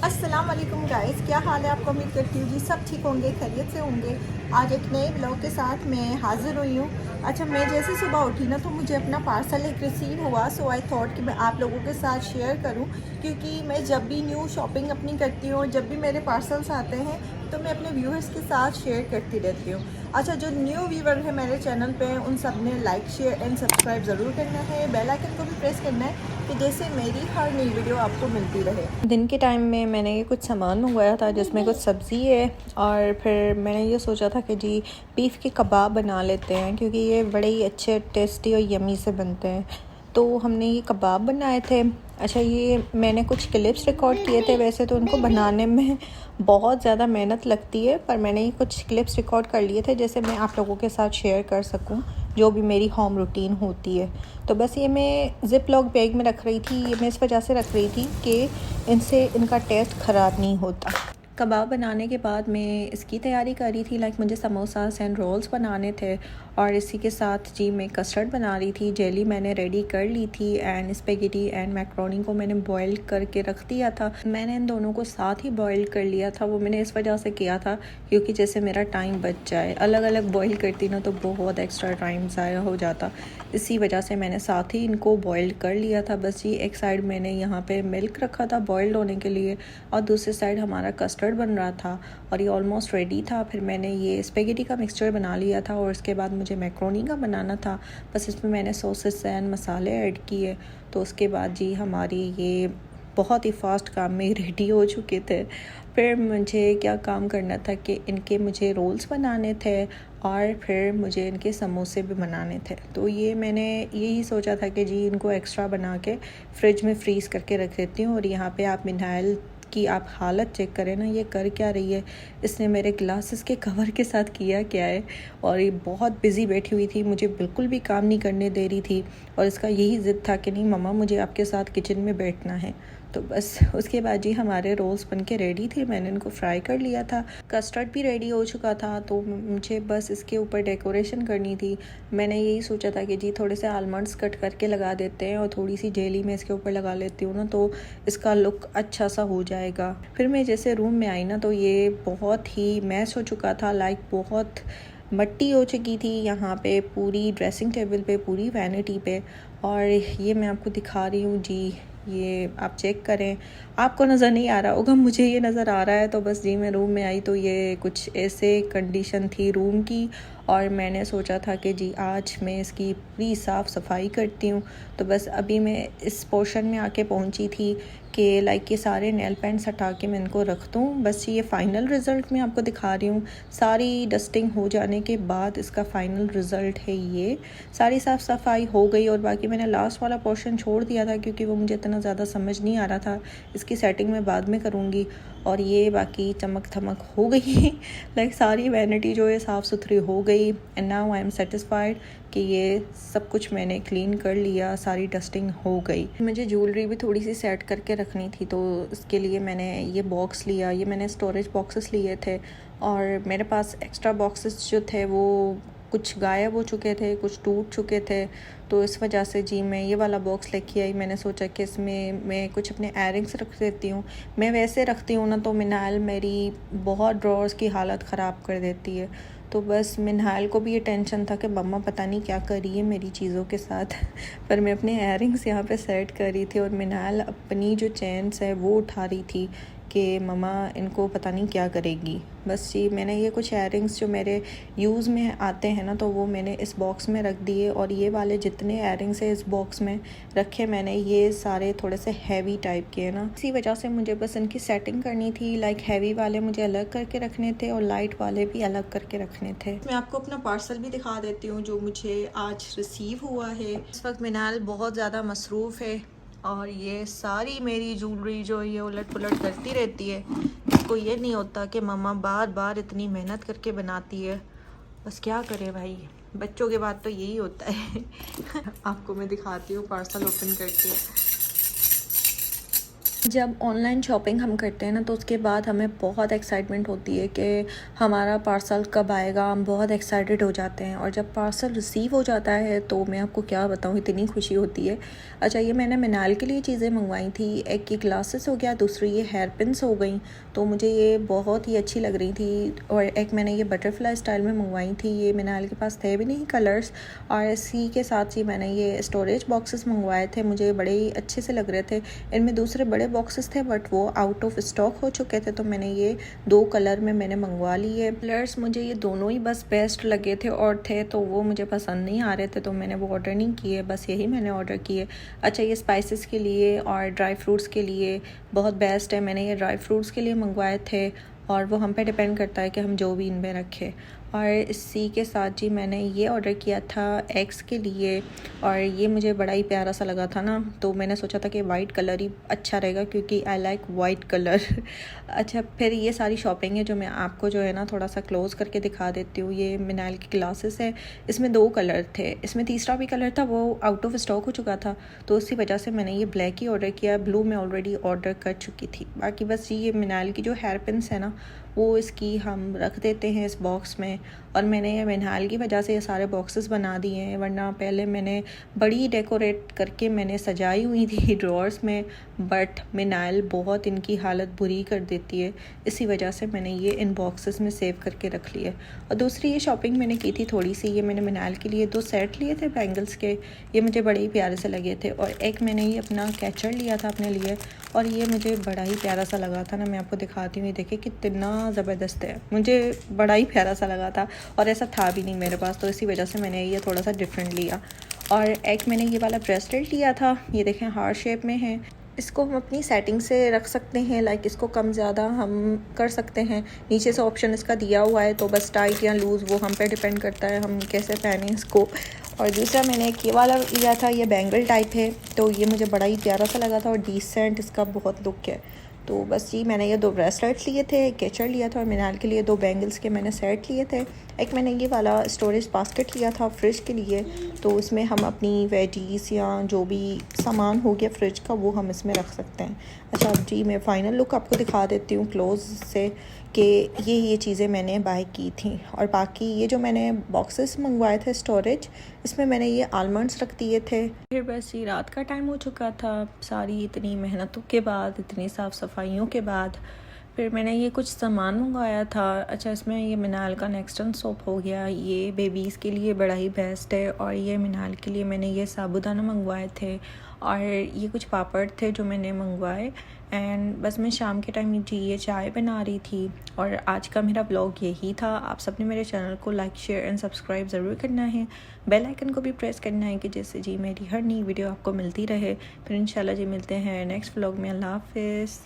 अस्सलाम वालेकुम गाइस, क्या हाल है आपको। उम्मीद करती हूँ जी सब ठीक होंगे, खैरियत से होंगे। आज एक नए ब्लॉग के साथ मैं हाज़िर हुई हूँ। अच्छा, मैं जैसे सुबह उठी ना तो मुझे अपना पार्सल एक रिसीव हुआ। सो आई थॉट कि मैं आप लोगों के साथ शेयर करूँ, क्योंकि मैं जब भी न्यू शॉपिंग अपनी करती हूँ, जब भी मेरे पार्सल्स आते हैं तो मैं अपने व्यूअर्स के साथ शेयर करती रहती हूँ। अच्छा, जो न्यू व्यूअर है मेरे चैनल पे, उन सब ने लाइक शेयर एंड सब्सक्राइब ज़रूर करना है, बेल आइकन को भी प्रेस करना है कि जैसे मेरी हर नई वीडियो आपको मिलती रहे। दिन के टाइम में मैंने ये कुछ सामान मंगवाया था जिसमें कुछ सब्ज़ी है, और फिर मैंने ये सोचा था कि जी बीफ़ के कबाब बना लेते हैं, क्योंकि ये बड़े ही अच्छे टेस्टी और यमी से बनते हैं। तो हमने ये कबाब बनाए थे। अच्छा, ये मैंने कुछ क्लिप्स रिकॉर्ड किए थे। वैसे तो उनको बनाने में बहुत ज़्यादा मेहनत लगती है, पर मैंने ये कुछ क्लिप्स रिकॉर्ड कर लिए थे जैसे मैं आप लोगों के साथ शेयर कर सकूं जो भी मेरी होम रूटीन होती है। तो बस ये मैं ज़िप लॉक बैग में रख रही थी। ये मैं इस वजह से रख रही थी कि इनसे इनका टेस्ट ख़राब नहीं होता। कबाब बनाने के बाद मैं इसकी तैयारी कर रही थी, लाइक मुझे समोसास एंड रोल्स बनाने थे, और इसी के साथ जी मैं कस्टर्ड बना रही थी। जेली मैंने रेडी कर ली थी, एंड स्पेगेटी एंड मैक्रोनी को मैंने बॉईल करके रख दिया था। मैंने इन दोनों को साथ ही बॉईल कर लिया था। वो मैंने इस वजह से किया था क्योंकि जैसे मेरा टाइम बच जाए। अलग अलग बॉईल करती ना तो बहुत एक्स्ट्रा टाइम ज़ाया हो जाता, इसी वजह से मैंने साथ ही इनको बॉईल कर लिया था। बस ये एक साइड मैंने यहाँ पे मिल्क रखा था बॉइल्ड होने के लिए, और दूसरी साइड हमारा कस्टर्ड बन रहा था, और ये ऑलमोस्ट रेडी था। फिर मैंने ये स्पेगेटी का मिक्सचर बना लिया था, और उसके बाद मुझे मैक्रोनी का बनाना था। बस इसमें मैंने सॉसेस एंड मसाले ऐड किए। तो उसके बाद जी हमारी ये बहुत ही फास्ट काम में रेडी हो चुके थे। फिर मुझे क्या काम करना था कि इनके मुझे रोल्स बनाने थे, और फिर मुझे इनके समोसे भी बनाने थे। तो ये मैंने यही सोचा था कि जी इनको एक्स्ट्रा बना के फ्रिज में फ्रीज़ करके रख देती हूँ। और यहाँ पे आप मिनाइल की आप हालत चेक करें ना, ये कर क्या रही है। इसने मेरे ग्लासेस के कवर के साथ किया क्या है, और ये बहुत बिज़ी बैठी हुई थी, मुझे बिल्कुल भी काम नहीं करने दे रही थी। और इसका यही ज़िद था कि नहीं मम्मा, मुझे आपके साथ किचन में बैठना है। तो बस उसके बाद जी हमारे रोल्स बन के रेडी थे। मैंने इनको फ्राई कर लिया था। कस्टर्ड भी रेडी हो चुका था, तो मुझे बस इसके ऊपर डेकोरेशन करनी थी। मैंने यही सोचा था कि जी थोड़े से आलमंड्स कट करके लगा देते हैं, और थोड़ी सी जेली मैं इसके ऊपर लगा लेती हूँ ना, तो इसका लुक अच्छा सा हो जाएगा। फिर मैं जैसे रूम में आई ना तो ये बहुत ही मैस हो चुका था, लाइक बहुत मट्टी हो चुकी थी यहाँ पे, पूरी ड्रेसिंग टेबल पे, पूरी वैनिटी पे। और ये मैं आपको दिखा रही हूँ जी, ये आप चेक करें। आपको नज़र नहीं आ रहा होगा, मुझे ये नज़र आ रहा है। तो बस जी मैं रूम में आई तो ये कुछ ऐसे कंडीशन थी रूम की, और मैंने सोचा था कि जी आज मैं इसकी पूरी साफ़ सफाई करती हूँ। तो बस अभी मैं इस पोर्शन में आके पहुँची थी कि लाइक ये सारे नेल पेंट्स हटा के मैं इनको रख दूँ। बस ये फ़ाइनल रिज़ल्ट मैं आपको दिखा रही हूँ। सारी डस्टिंग हो जाने के बाद इसका फ़ाइनल रिज़ल्ट है ये। सारी साफ़ सफाई हो गई, और बाकी मैंने लास्ट वाला पोर्शन छोड़ दिया था क्योंकि वो मुझे इतना ज़्यादा समझ नहीं आ रहा था। इसकी सेटिंग मैं बाद में करूँगी। और ये बाकी चमक धमक हो गई लाइक सारी वैनिटी जो है साफ़ सुथरी हो गई। And now I am satisfied कि ये सब कुछ मैंने क्लीन कर लिया, सारी डस्टिंग हो गई। मुझे ज्वेलरी भी थोड़ी सी सेट करके रखनी थी, तो इसके लिए मैंने ये बॉक्स लिया। ये मैंने स्टोरेज बॉक्सेस लिए थे, और मेरे पास एक्स्ट्रा बॉक्सेस जो थे वो कुछ गायब हो चुके थे, कुछ टूट चुके थे। तो इस वजह से जी मैं ये वाला बॉक्स लेके आई। मैंने सोचा कि इसमें मैं कुछ अपने एयरिंग्स रख देती हूँ। मैं वैसे रखती हूँ ना तो मिनाल मेरी बहुत ड्रॉर्स की हालत ख़राब कर देती है। तो बस मिनाल को भी ये टेंशन था कि मम्मा पता नहीं क्या कर रही है मेरी चीज़ों के साथ पर मैं अपने एयरिंग्स यहाँ पे सेट कर रही थी, और मिनाल अपनी जो चेन्स है वो उठा रही थी कि मम्मा इनको पता नहीं क्या करेगी। बस जी मैंने ये कुछ एयरिंग्स जो मेरे यूज़ में आते हैं ना, तो वो मैंने इस बॉक्स में रख दिए। और ये वाले जितने एयरिंग्स है इस बॉक्स में रखे मैंने, ये सारे थोड़े से हैवी टाइप के हैं ना, इसी वजह से मुझे बस इनकी सेटिंग करनी थी। लाइक हैवी वाले मुझे अलग करके रखने थे, और लाइट वाले भी अलग करके रखने थे। मैं आपको अपना पार्सल भी दिखा देती हूँ जो मुझे आज रिसीव हुआ है। इस वक्त मिनाल बहुत ज़्यादा मसरूफ़ है, और ये सारी मेरी ज्वेलरी जो ये उलट पुलट करती रहती है। इसको ये नहीं होता कि मम्मा बार बार इतनी मेहनत करके बनाती है। बस क्या करे भाई, बच्चों के बाद तो यही होता है आपको मैं दिखाती हूँ पार्सल ओपन करके। जब ऑनलाइन शॉपिंग हम करते हैं ना तो उसके बाद हमें बहुत एक्साइटमेंट होती है कि हमारा पार्सल कब आएगा। हम बहुत एक्साइटेड हो जाते हैं और जब पार्सल रिसीव हो जाता है तो मैं आपको क्या बताऊँ, इतनी खुशी होती है। अच्छा, ये मैंने मिनाल के लिए चीज़ें मंगवाई थी। एक की ग्लासेस हो गया, दूसरी ये हेयर पिन्स हो गई, तो मुझे ये बहुत ही अच्छी लग रही थी। और एक मैंने ये बटरफ्लाई स्टाइल में मंगवाई थी। ये मिनाल के पास थे भी नहीं कलर्स। और इसी के साथ ही मैंने ये स्टोरेज बॉक्सेस मंगवाए थे, मुझे बड़े ही अच्छे से लग रहे थे। इनमें दूसरे बड़े बॉक्सेस थे बट वो आउट ऑफ स्टॉक हो चुके थे, तो मैंने ये 2 कलर में मैंने मंगवा लिए। कलर्स मुझे ये दोनों ही बस बेस्ट लगे थे और थे तो वो मुझे पसंद नहीं आ रहे थे, तो मैंने वो ऑर्डर नहीं किए, बस यही मैंने ऑर्डर किए। अच्छा, ये स्पाइसेस के लिए और ड्राई फ्रूट्स के लिए बहुत बेस्ट है। मैंने ये ड्राई फ्रूट्स के लिए मंगवाए थे और वो हम पे डिपेंड करता है कि हम जो भी इनमें रखें। और इसी के साथ जी मैंने ये ऑर्डर किया था एग्स के लिए, और ये मुझे बड़ा ही प्यारा सा लगा था ना, तो मैंने सोचा था कि वाइट कलर ही अच्छा रहेगा क्योंकि आई लाइक वाइट कलर। अच्छा, फिर ये सारी शॉपिंग है जो मैं आपको जो है ना थोड़ा सा क्लोज करके दिखा देती हूँ। ये मिनाल की ग्लासेस है, इसमें 2 कलर थे, इसमें तीसरा भी कलर था, वो आउट ऑफ स्टॉक हो चुका था, तो उसी वजह से मैंने ये ब्लैक ही ऑर्डर किया। ब्लू में ऑलरेडी ऑर्डर कर चुकी थी। बाकी बस ये मिनाल की जो हेयर पिन्स है ना, वो इसकी हम रख देते हैं इस बॉक्स में। और मैंने ये मिनाल की वजह से ये सारे बॉक्सेस बना दिए हैं, वरना पहले मैंने बड़ी डेकोरेट करके मैंने सजाई हुई थी ड्रॉर्स में, बट मिनाल बहुत इनकी हालत बुरी कर देती है, इसी वजह से मैंने ये इन बॉक्सेस में सेव करके रख लिया। और दूसरी ये शॉपिंग मैंने की थी थोड़ी सी, ये मैंने मिनाल के लिए 2 सेट लिए थे बैंगल्स के, ये मुझे बड़े ही प्यारे से लगे थे। और एक मैंने ये अपना कैचर लिया था अपने लिए, और ये मुझे बड़ा ही प्यारा सा लगा था ना, मैं आपको दिखाती हूँ, ये देखिए कितना ज़बरदस्त है, मुझे बड़ा ही प्यारा सा लगा था और ऐसा था भी नहीं मेरे पास, तो इसी वजह से मैंने ये थोड़ा सा डिफरेंट लिया। और एक मैंने ये वाला ब्रेसलेट लिया था, ये देखें हार्ट शेप में है। इसको हम अपनी सेटिंग से रख सकते हैं, लाइक इसको कम ज़्यादा हम कर सकते हैं। नीचे से ऑप्शन इसका दिया हुआ है, तो बस टाइट या लूज़ वो हम पे डिपेंड करता है हम कैसे पहने इसको। और दूसरा मैंने एक ये वाला लिया था, ये बैंगल टाइप है, तो ये मुझे बड़ा ही प्यारा सा लगा था और डिसेंट इसका बहुत लुक है। तो बस जी मैंने ये 2 ब्रेसलेट्स लिए थे, एक कैचर लिया था और मिनाल के लिए 2 बैंगल्स के मैंने सेट लिए थे। एक मैंने ये वाला स्टोरेज बास्केट लिया था फ्रिज के लिए, तो उसमें हम अपनी वेजीज या जो भी सामान हो गया फ्रिज का वो हम इसमें रख सकते हैं। अच्छा, अब जी मैं फ़ाइनल लुक आपको दिखा देती हूँ क्लोज से कि ये चीज़ें मैंने बाय की थी। और बाकी ये जो मैंने बॉक्सेस मंगवाए थे स्टोरेज, इसमें मैंने ये आलमंड्स रख दिए थे। फिर बस ये रात का टाइम हो चुका था, सारी इतनी मेहनतों के बाद, इतनी साफ़ सफाइयों के बाद फिर मैंने ये कुछ सामान मंगवाया था। अच्छा, इसमें ये मिनाल का नेक्स्टन सोप हो गया, ये बेबीज़ के लिए बड़ा ही बेस्ट है। और ये मिनाल के लिए मैंने ये साबुदाना मंगवाए थे, और ये कुछ पापड़ थे जो मैंने मंगवाए। एंड बस मैं शाम के टाइम जी ये चाय बना रही थी। और आज का मेरा ब्लॉग यही था। आप सबने मेरे चैनल को लाइक, शेयर एंड सब्सक्राइब ज़रूर करना है। बेल आइकन को भी प्रेस करना है कि जैसे जी मेरी हर नई वीडियो आपको मिलती रहे। फिर इंशाल्लाह जी मिलते हैं नेक्स्ट ब्लॉग में। अल्लाह हाफ़िज़।